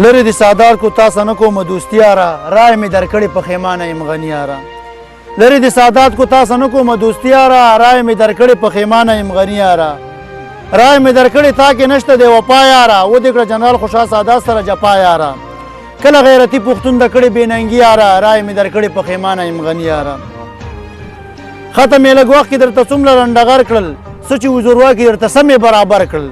لرې د سادات کو تاسو نه کومه دوستي یاره رای مې درکړې پښیمانه یم غني یاره لرې د سادات کو تاسو نه کومه دوستي یاره رای مې درکړې پښیمانه یم غني یاره رای مې درکړې تا کې نشته دی وفا یاره ودې کړه جنرال خوشحال سادات سره جفا یاره کله غیرتي پښتون د کړې بې ننګي یاره رای مې درکړې پښیمانه یم غني یاره ختم یې لږ وخت کې درته څومره لنډغر کړل څه چې حضورواکي درته سمې برابر کړل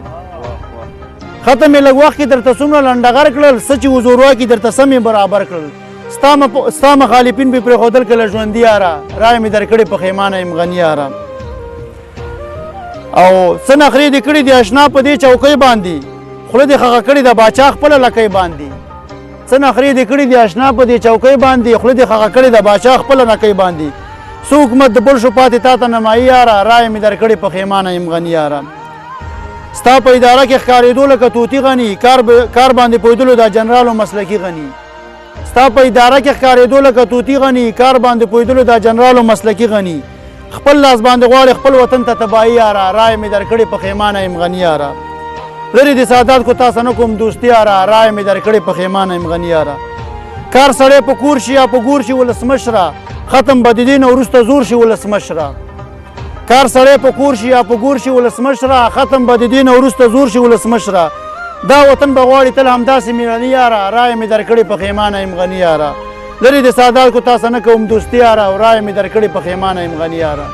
ختم یې لږ وخت کې درته څومره لنډغر کړل څه چې حضورواکي درته سمې برابر کړل ستا مخالفین به پرېښودل کله ژوندي یاره رای مې درکړې پښیمانه یم غني یاره او څه نخرې دې کړي دي اشنا په دې چوکۍ باندې خوله دې خغه کړې ده باچا خپله لکۍ باندې څه نخرې دې کړي دي اشنا په دې چوکۍ باندې خوله دې خغه کړې ده باچا خپله لکۍ باندې څه حکومت د بل شو پاتې تا ته نمایي یاره رای مې درکړې پښیمانه یم غني یاره ستا په اداره کې ښکارېدو لکه طوطي غني کار باندې پوهېدلو دا جنرال و مسلکي غني ستا په اداره کې ښکارېدو لکه طوطي غني کار باندې پوهېدلو دا جنرال و مسلکي غني خپل لاس باندې غواړي خپل وطن ته تباهي یاره رای مې درکړې پښیمانه یم غني یاره لرې د سادات کو تاسو نه کوم دوستي یاره رای مې درکړې پښیمانه یم غني یاره کار سړی په کور شي یا په ګور شي ولسمشره ختم به د دې نه وروسته زور شي ولسمشره کار سړی په کور شي یا په ګور شي ولسمشره ختم به د دې نه وروسته زور شي ولسمشره دا وطن به غواړي تل همداسې مېړني یاره رای مې درکړې پښیمانه یم غني یاره لرې د سادات کو تاسو نه کوم دوستي یاره او رای مې درکړې پښیمانه یم غني یاره